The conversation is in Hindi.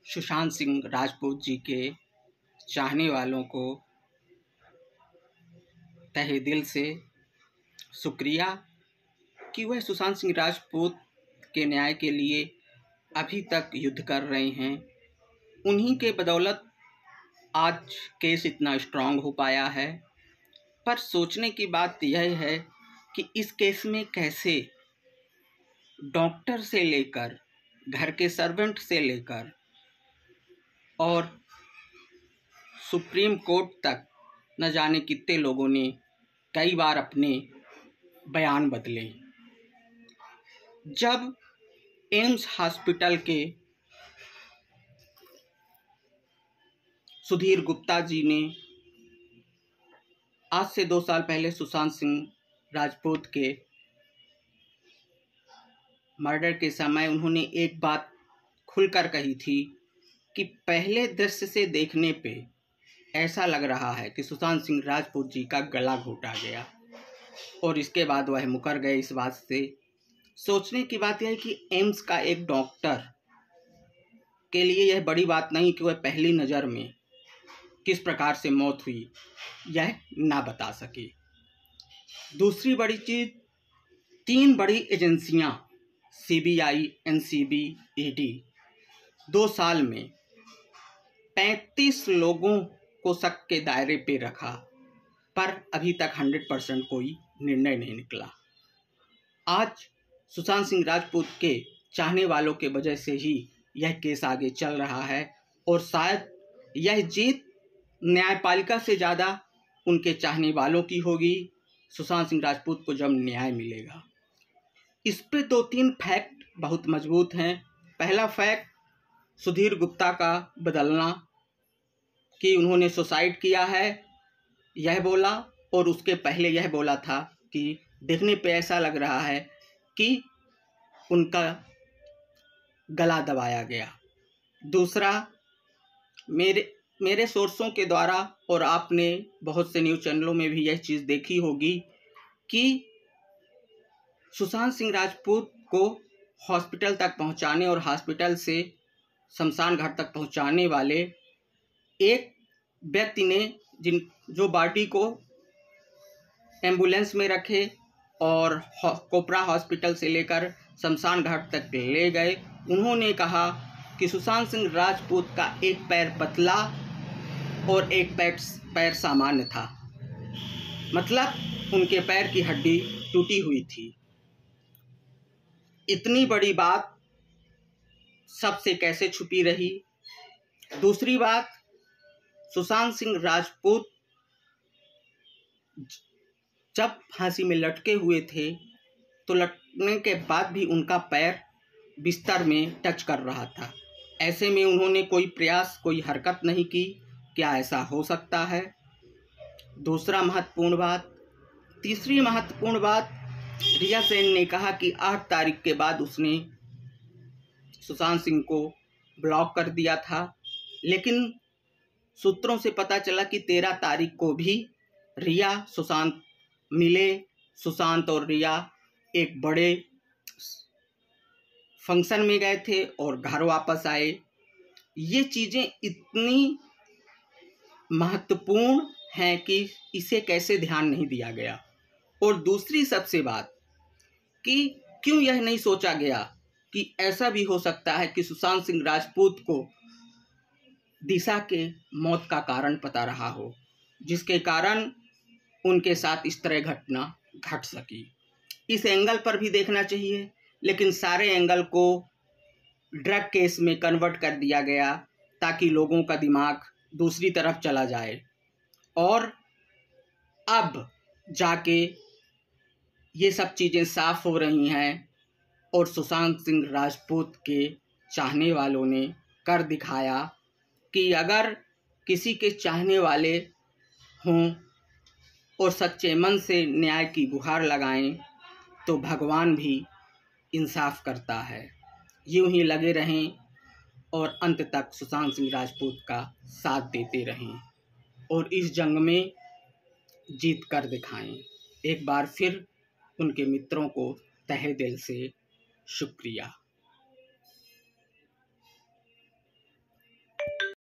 सुशांत सिंह राजपूत जी के चाहने वालों को तहे दिल से शुक्रिया कि वह सुशांत सिंह राजपूत के न्याय के लिए अभी तक युद्ध कर रहे हैं। उन्हीं के बदौलत आज केस इतना स्ट्रांग हो पाया है। पर सोचने की बात यह है कि इस केस में कैसे डॉक्टर से लेकर घर के सर्वेंट से लेकर और सुप्रीम कोर्ट तक न जाने कितने लोगों ने कई बार अपने बयान बदले। जब एम्स हॉस्पिटल के सुधीर गुप्ता जी ने आज से 2 साल पहले सुशांत सिंह राजपूत के मर्डर के समय उन्होंने एक बात खुलकर कही थी कि पहले दृश्य से देखने पे ऐसा लग रहा है कि सुशांत सिंह राजपूत जी का गला घोटा गया, और इसके बाद वह मुकर गए इस बात से। सोचने की बात यह है कि एम्स का एक डॉक्टर के लिए यह बड़ी बात नहीं कि वह पहली नज़र में किस प्रकार से मौत हुई यह ना बता सके। दूसरी बड़ी चीज़, 3 बड़ी एजेंसियां CBI, NCB, ED 2 साल में 35 लोगों को शक के दायरे पे रखा, पर अभी तक 100% कोई निर्णय नहीं निकला। आज सुशांत सिंह राजपूत के चाहने वालों के वजह से ही यह केस आगे चल रहा है, और शायद यह जीत न्यायपालिका से ज़्यादा उनके चाहने वालों की होगी सुशांत सिंह राजपूत को जब न्याय मिलेगा। इस पे 2-3 फैक्ट बहुत मजबूत हैं। पहला फैक्ट, सुधीर गुप्ता का बदलना कि उन्होंने सुसाइड किया है यह बोला, और उसके पहले यह बोला था कि देखने पे ऐसा लग रहा है कि उनका गला दबाया गया। दूसरा, मेरे सोर्सों के द्वारा, और आपने बहुत से न्यूज़ चैनलों में भी यह चीज़ देखी होगी कि सुशांत सिंह राजपूत को हॉस्पिटल तक पहुंचाने और हॉस्पिटल से शमशान घाट तक पहुंचाने वाले एक व्यक्ति ने जो बॉडी को एम्बुलेंस में रखे और कोपरा हॉस्पिटल से लेकर शमशान घाट तक ले गए, उन्होंने कहा कि सुशांत सिंह राजपूत का एक पैर पतला और एक पैर सामान्य था, मतलब उनके पैर की हड्डी टूटी हुई थी। इतनी बड़ी बात सबसे कैसे छुपी रही? दूसरी बात, सुशांत सिंह राजपूत जब फांसी में लटके हुए थे तो लटकने के बाद भी उनका पैर बिस्तर में टच कर रहा था। ऐसे में उन्होंने कोई प्रयास, कोई हरकत नहीं की। क्या ऐसा हो सकता है? दूसरा महत्वपूर्ण बात। तीसरी महत्वपूर्ण बात, रिया सेन ने कहा कि 8 तारीख के बाद उसने सुशांत सिंह को ब्लॉक कर दिया था, लेकिन सूत्रों से पता चला कि 13 तारीख को भी रिया सुशांत मिले। सुशांत और रिया एक बड़े फंक्शन में गए थे और घर वापस आए। ये चीज़ें इतनी महत्वपूर्ण हैं कि इसे कैसे ध्यान नहीं दिया गया। और दूसरी सबसे बात कि क्यों यह नहीं सोचा गया कि ऐसा भी हो सकता है कि सुशांत सिंह राजपूत को दिशा के मौत का कारण पता रहा हो, जिसके कारण उनके साथ इस तरह घटना घट सकी। इस एंगल पर भी देखना चाहिए, लेकिन सारे एंगल को ड्रग केस में कन्वर्ट कर दिया गया ताकि लोगों का दिमाग दूसरी तरफ चला जाए, और अब जाके ये सब चीज़ें साफ हो रही हैं, और सुशांत सिंह राजपूत के चाहने वालों ने कर दिखाया कि अगर किसी के चाहने वाले हों और सच्चे मन से न्याय की गुहार लगाएं तो भगवान भी इंसाफ करता है। यूं ही लगे रहें और अंत तक सुशांत सिंह राजपूत का साथ देते रहें और इस जंग में जीत कर दिखाएं। एक बार फिर उनके मित्रों को तहे दिल से शुक्रिया।